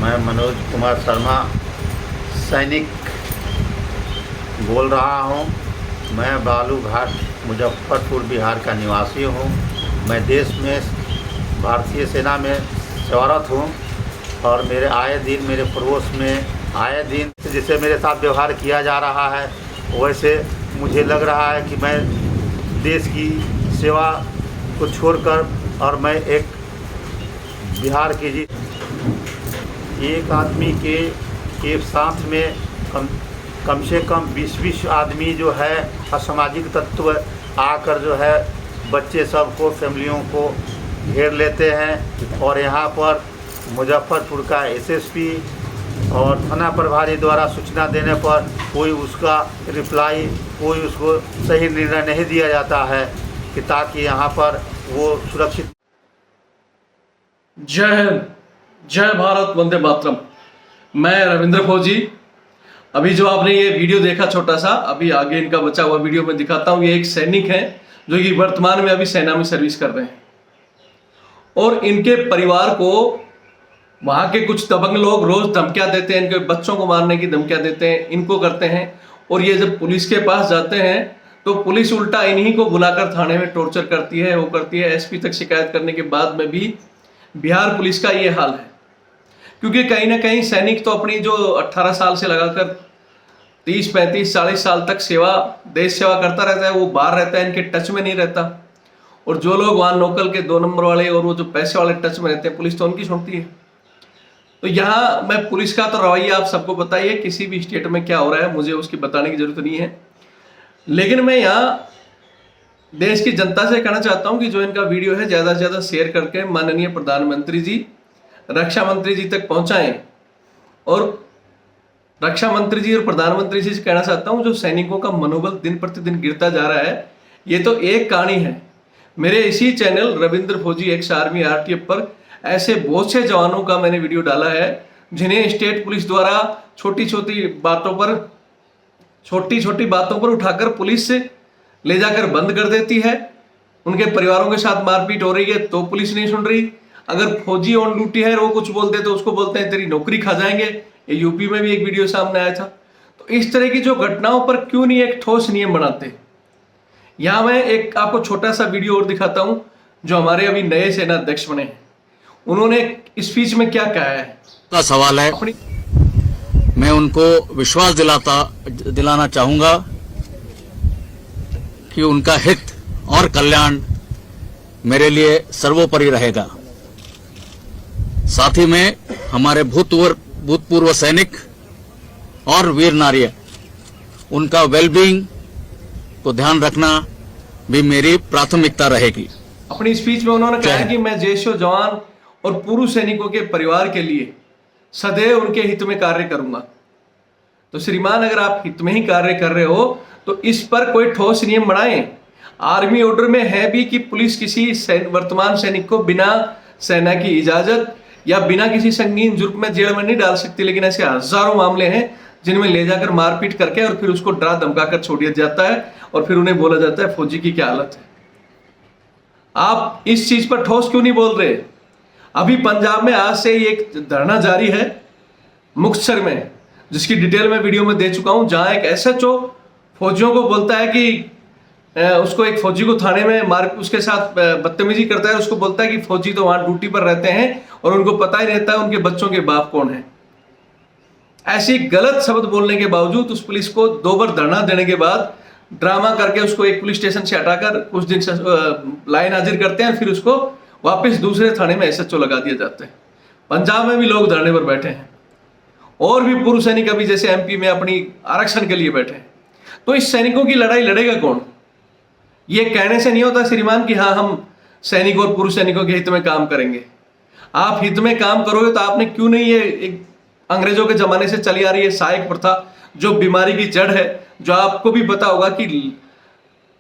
मैं मनोज कुमार शर्मा सैनिक बोल रहा हूँ। मैं बालूघाट मुजफ्फरपुर बिहार का निवासी हूँ। मैं देश में भारतीय सेना में सेवारत हूँ और मेरे आए दिन मेरे पड़ोस में आए दिन जिससे मेरे साथ व्यवहार किया जा रहा है, वैसे मुझे लग रहा है कि मैं देश की सेवा को छोड़कर और मैं एक बिहार की एक आदमी के साथ में कम से कम 20-20 आदमी जो है असामाजिक तत्व आकर जो है बच्चे सबको फैमिलियों को घेर लेते हैं और यहाँ पर मुजफ्फरपुर का एसएसपी और थाना प्रभारी द्वारा सूचना देने पर कोई उसका रिप्लाई, कोई उसको सही निर्णय नहीं दिया जाता है कि ताकि यहाँ पर वो सुरक्षित। जय हिंद, जय भारत, वंदे मातरम। मैं रविंद्र फौजी। अभी जो आपने ये वीडियो देखा छोटा सा, अभी आगे इनका बचा हुआ वीडियो मैं दिखाता हूँ। ये एक सैनिक हैं जो कि वर्तमान में अभी सेना में सर्विस कर रहे हैं और इनके परिवार को वहाँ के कुछ दबंग लोग रोज धमकियां देते हैं, इनके बच्चों को मारने की धमकियां देते हैं, इनको करते हैं। और ये जब पुलिस के पास जाते हैं तो पुलिस उल्टा इन्हीं को बुलाकर थाने में टॉर्चर करती है, वो करती है। एसपी तक शिकायत करने के बाद में भी बिहार पुलिस का ये हाल है, क्योंकि कहीं ना कहीं सैनिक तो अपनी जो 18 साल से लगाकर 30, 35, 40 साल तक देश सेवा करता रहता है, वो बाहर रहता है, इनके टच में नहीं रहता। और जो लोग वहाँ लोकल के 2 नंबर वाले और वो जो पैसे वाले टच में रहते हैं, पुलिस तो उनकी सुनती है। तो यहाँ मैं पुलिस का तो रवैया आप सबको बताइए, किसी भी स्टेट में क्या हो रहा है मुझे उसकी बताने की जरूरत नहीं है। लेकिन मैं यहाँ देश की जनता से कहना चाहता हूँ कि जो इनका वीडियो है ज़्यादा से ज़्यादा शेयर करके माननीय प्रधानमंत्री जी, रक्षा मंत्री जी तक पहुँचाएं। और रक्षा मंत्री जी और प्रधानमंत्री जी से कहना चाहता हूँ, जो सैनिकों का मनोबल दिन प्रतिदिन गिरता जा रहा है, ये तो एक कहानी है। मेरे इसी चैनल रविंद्र फौजी एक्स आर्मी आरटीएफ पर ऐसे बहुत से जवानों का मैंने वीडियो डाला है जिन्हें स्टेट पुलिस द्वारा छोटी छोटी बातों पर उठाकर पुलिस से ले जाकर बंद कर देती है। उनके परिवारों के साथ मारपीट हो रही है तो पुलिस नहीं सुन रही। अगर फौजी ऑन ड्यूटी है और वो कुछ बोलते तो उसको बोलते हैं तेरी नौकरी खा जाएंगे। ये यूपी में भी एक वीडियो सामने आया था। तो इस तरह की जो घटनाओं पर क्यों नहीं एक ठोस नियम बनाते। यहां मैं एक आपको छोटा सा वीडियो और दिखाता हूं, जो हमारे अभी नए सेना अध्यक्ष बने हैं, उन्होंने स्पीच में क्या कहा है। का सवाल है, मैं उनको विश्वास दिलाना चाहूंगा कि उनका हित और कल्याण मेरे लिए सर्वोपरि रहेगा। साथ ही में हमारे भूतपूर्व सैनिक और वीर नारी, उनका वेलबींग को ध्यान रखना भी मेरी प्राथमिकता रहेगी। अपनी स्पीच में उन्होंने कहा कि मैं जैशो जवान और पूर्व सैनिकों के परिवार के लिए सदैव उनके हित में कार्य करूंगा। तो श्रीमान, अगर आप हित में ही कार्य कर रहे हो तो इस पर कोई ठोस नियम बनाएं। आर्मी ऑर्डर में है भी कि पुलिस किसी वर्तमान सैनिक को बिना सेना की इजाजत या बिना किसी संगीन जुर्म में जेल में नहीं डाल सकती। लेकिन ऐसे हजारों मामले हैं जिनमें ले जाकर मारपीट करके और फिर उसको डरा धमका कर छोड़ दिया जाता है और फिर उन्हें बोला जाता है फौजी की क्या हालत है। आप इस चीज पर ठोस क्यों नहीं बोल रहे। अभी पंजाब में आज से ही एक धरना जारी है मुक्तसर में, जिसकी डिटेल में वीडियो में दे चुका हूं, जहां एक एसएचओ फौजियों को बोलता है कि उसको एक फौजी को थाने में उसके साथ बदतमीजी करता है। उसको बोलता है कि फौजी तो वहां ड्यूटी पर रहते हैं और उनको पता ही रहता है उनके बच्चों के बाप कौन है। ऐसी गलत शब्द बोलने के बावजूद उस पुलिस को 2 बार धरना देने के बाद ड्रामा करके उसको एक पुलिस स्टेशन से हटाकर कुछ दिन से लाइन हाजिर करते हैं, फिर उसको वापस दूसरे थाने में एसएचओ लगा दिया जाता है। पंजाब में भी लोग धरने पर बैठे हैं और भी पूर्व सैनिक अभी जैसे एमपी में अपनी आरक्षण के लिए बैठे हैं। तो इस सैनिकों की लड़ाई लड़ेगा कौन। ये कहने से नहीं होता श्रीमान कि हाँ हम सैनिकों और पूर्व सैनिकों के हित में काम करेंगे। आप हित में काम करोगे तो आपने क्यों नहीं ये एक अंग्रेजों के जमाने से चली आ रही है सहायक प्रथा, जो बीमारी की जड़ है, जो आपको भी पता होगा कि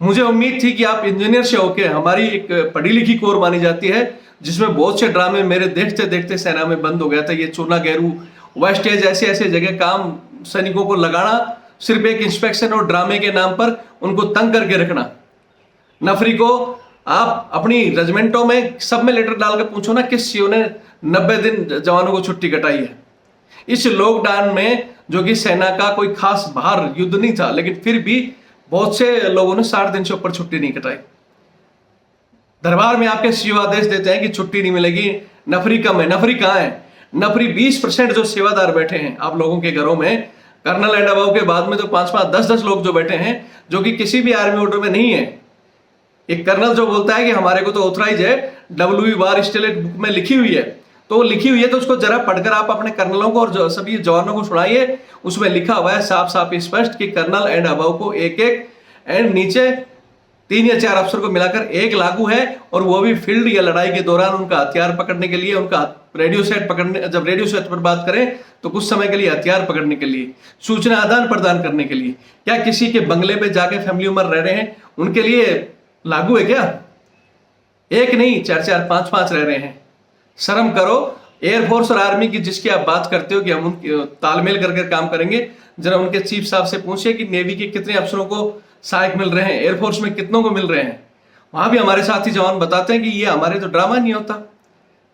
मुझे उम्मीद थी कि आप इंजीनियर से होके, हमारी एक पढ़ी लिखी कोर मानी जाती है जिसमें बहुत से ड्रामे मेरे देखते देखते सेना में बंद हो गया था। ये चूना गैरू, वेस्टेज, ऐसे ऐसे जगह काम सैनिकों को लगाना, सिर्फ एक इंस्पेक्शन और ड्रामे के नाम पर उनको तंग करके रखना। नफरी को आप अपनी रेजिमेंटों में सब में लेटर डालकर पूछो ना किस सीओ ने 90 दिन जवानों को छुट्टी कटाई है। इस लॉकडाउन में जो कि सेना का कोई खास बाहर युद्ध नहीं था, लेकिन फिर भी बहुत से लोगों ने 60 दिन से ऊपर छुट्टी नहीं कटाई। दरबार में आपके सीओ आदेश देते हैं कि छुट्टी नहीं मिलेगी, नफरी कम है। नफरी कहाँ है? नफरी 20% जो सेवादार बैठे हैं आप लोगों के घरों में, कर्नल एंड अबव के बाद में तो 5-5, 10-10 लोग जो बैठे हैं, जो कि किसी भी आर्मी ऑर्डर में नहीं है। एक कर्नल जो बोलता है कि हमारे को तो ऑथराइज है, डब्ल्यू वार स्टेलेट बुक में लिखी हुई है, तो लिखी हुई है तो उसको जरा पढ़कर आप अपने कर्नलों को और सभी जवानों को सुनाइए। उसमें लिखा हुआ है साफ साफ स्पष्ट कि कर्नल एंड अबव को एक एंड नीचे 3 या 4 अफसर को मिलाकर 1 लागू है, और वो भी फील्ड या लड़ाई के दौरान उनका हथियार पकड़ने के लिए, उनका रेडियो सेट पकड़ने, जब रेडियो सेट पर बात करें तो कुछ समय के लिए हथियार पकड़ने के लिए, सूचना आदान प्रदान करने के लिए। क्या किसी के बंगले पे जाके फैमिली मेंबर रह रहे हैं उनके लिए लागू है क्या? 1 नहीं, 4-4, 5-5 रह रहे हैं। शर्म करो। एयरफोर्स और आर्मी की जिसकी आप बात करते हो कि हम उनके तालमेल करके काम करेंगे, जरा उनके चीफ साहब से पूछिए कि नेवी के कितने अफसरों को सहायक मिल रहे हैं, एयरफोर्स में कितनों को मिल रहे हैं। वहां भी हमारे साथी जवान बताते हैं कि ये हमारे तो ड्रामा नहीं होता।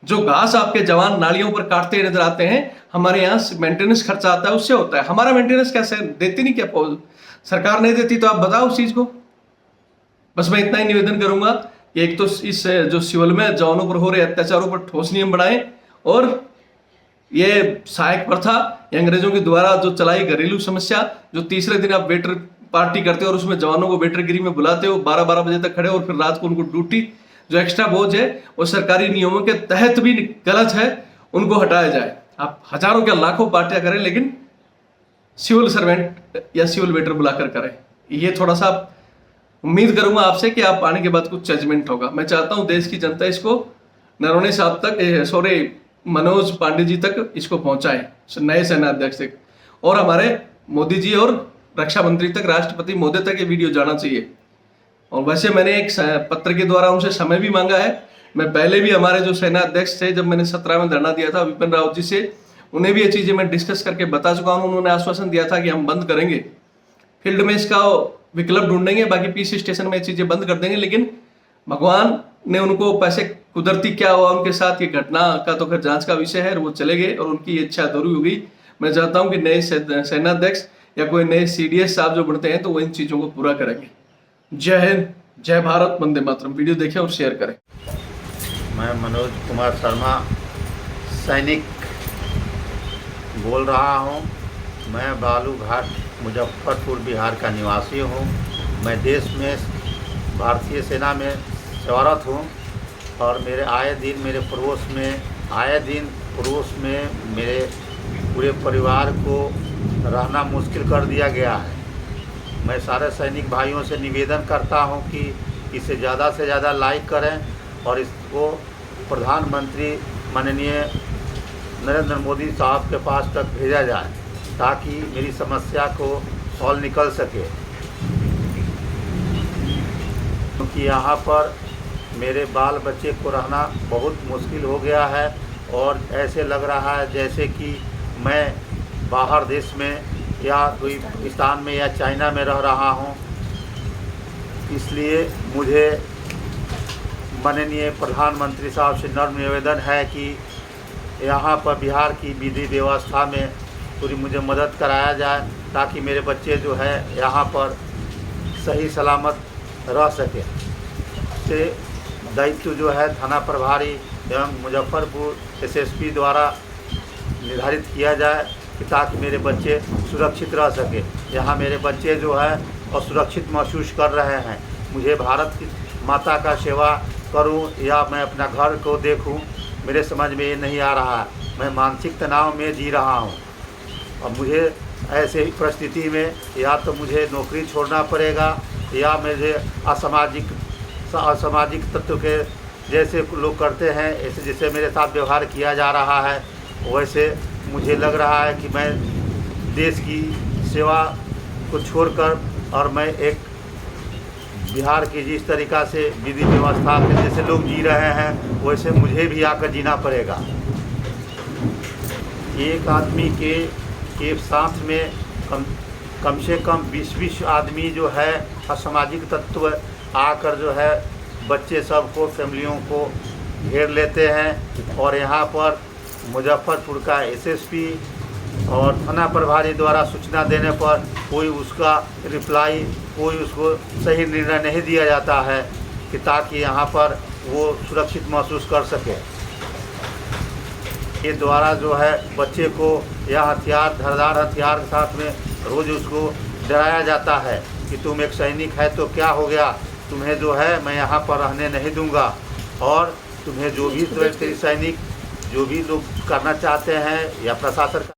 जो घास आपके जवान नालियों पर काटते नजर आते हैं, हमारे यहाँ मेंटेनेंस खर्चा आता है, उससे होता है। हमारा मेंटेनेंस कैसे देती नहीं? क्या सरकार नहीं देती? तो आप बताओ उस चीज को। बस मैं इतना ही निवेदन करूंगा कि एक तो इस जो सिविल में जवानों पर हो रहे अत्याचारों पर ठोस नियम बनाएं, और ये सहायक प्रथा अंग्रेजों के द्वारा जो चलाई घरेलू समस्या, जो तीसरे दिन आप वेटर पार्टी करते हो और उसमें जवानों को वेटरगिरी में बुलाते हो, 12-12 बजे तक खड़े और फिर रात को उनको ड्यूटी, जो एक्स्ट्रा बोझ है वो सरकारी नियमों के तहत भी गलत है, उनको हटाया जाए। आप हजारों क्या लाखों पार्टियां करें, लेकिन सिविल सर्वेंट या सिविल वेटर बुलाकर करें। ये थोड़ा सा उम्मीद करूंगा आपसे कि आप आने के बाद कुछ जजमेंट होगा। मैं चाहता हूं देश की जनता इसको नरवणे साहब तक, मनोज पांडे जी तक इसको पहुंचाए, नए सेना अध्यक्ष तक, और हमारे मोदी जी और रक्षा मंत्री तक, राष्ट्रपति महोदय तक ये वीडियो जाना चाहिए। और वैसे मैंने एक पत्र के द्वारा उनसे समय भी मांगा है। मैं पहले भी हमारे जो सेना अध्यक्ष थे, जब मैंने 17 में धरना दिया था विपिन रावत जी से, उन्हें भी ये चीजें मैं डिस्कस करके बता चुका हूं। उन्होंने आश्वासन दिया था कि हम बंद करेंगे, फील्ड में इसका विकल्प ढूंढेंगे, बाकी पीसी स्टेशन में ये चीजें बंद कर देंगे। लेकिन भगवान ने उनको पैसे, कुदरती क्या हुआ उनके साथ, ये घटना का तो खैर जांच का विषय है, और वो चले गए और उनकी इच्छा अधूरी हो गई। मैं चाहता हूं कि नए सेनाध्यक्ष या कोई नए सीडीएस साहब जो बढ़ते हैं तो वो इन चीजों को पूरा करेंगे। जय हिंद, जय भारत, वंदे मातरम। वीडियो देखें और शेयर करें। मैं मनोज कुमार शर्मा सैनिक बोल रहा हूं। मैं बालूघाट मुजफ्फरपुर बिहार का निवासी हूं। मैं देश में भारतीय सेना में सेवारत हूं, और मेरे आए दिन मेरे पड़ोस में मेरे पूरे परिवार को रहना मुश्किल कर दिया गया है। मैं सारे सैनिक भाइयों से निवेदन करता हूं कि इसे ज़्यादा से ज़्यादा लाइक करें और इसको प्रधानमंत्री माननीय नरेंद्र मोदी साहब के पास तक भेजा जाए, ताकि मेरी समस्या को सॉल्व निकल सके। क्योंकि यहाँ पर मेरे बाल बच्चे को रहना बहुत मुश्किल हो गया है, और ऐसे लग रहा है जैसे कि मैं बाहर देश में या कोई पाकिस्तान में या चाइना में रह रहा हूँ। इसलिए मुझे माननीय प्रधानमंत्री साहब से नम्र निवेदन है कि यहाँ पर बिहार की विधि व्यवस्था में पूरी मुझे मदद कराया जाए, ताकि मेरे बच्चे जो है यहाँ पर सही सलामत रह सके। से दायित्व जो है थाना प्रभारी एवं मुजफ्फरपुर एसएसपी द्वारा निर्धारित किया जाए, ताकि मेरे बच्चे सुरक्षित रह सके। यहाँ मेरे बच्चे जो है असुरक्षित महसूस कर रहे हैं। मुझे भारत की माता का सेवा करूं या मैं अपना घर को देखूं, मेरे समझ में ये नहीं आ रहा है। मैं मानसिक तनाव में जी रहा हूं, और मुझे ऐसे परिस्थिति में या तो मुझे नौकरी छोड़ना पड़ेगा, या मुझे असामाजिक तत्व के जैसे लोग करते हैं, ऐसे जैसे मेरे साथ व्यवहार किया जा रहा है, वैसे मुझे लग रहा है कि मैं देश की सेवा को छोड़कर, और मैं एक बिहार की जिस तरीक़ा से विधि व्यवस्था के जैसे लोग जी रहे हैं, वैसे मुझे भी आकर जीना पड़ेगा। एक आदमी के साथ में कम से कम 20-20 आदमी जो है असामाजिक तत्व आकर जो है बच्चे सबको, फैमिलियों को घेर लेते हैं। और यहाँ पर मुजफ्फरपुर का एसएसपी और थाना प्रभारी द्वारा सूचना देने पर कोई उसका रिप्लाई, कोई उसको सही निर्णय नहीं दिया जाता है कि ताकि यहाँ पर वो सुरक्षित महसूस कर सके। ये द्वारा जो है बच्चे को यह हथियार, धारदार हथियार के साथ में रोज़ उसको डराया जाता है कि तुम एक सैनिक है तो क्या हो गया, तुम्हें जो है मैं यहाँ पर रहने नहीं दूंगा, और तुम्हें जो भी सैनिक जो भी लोग करना चाहते हैं या प्रशासन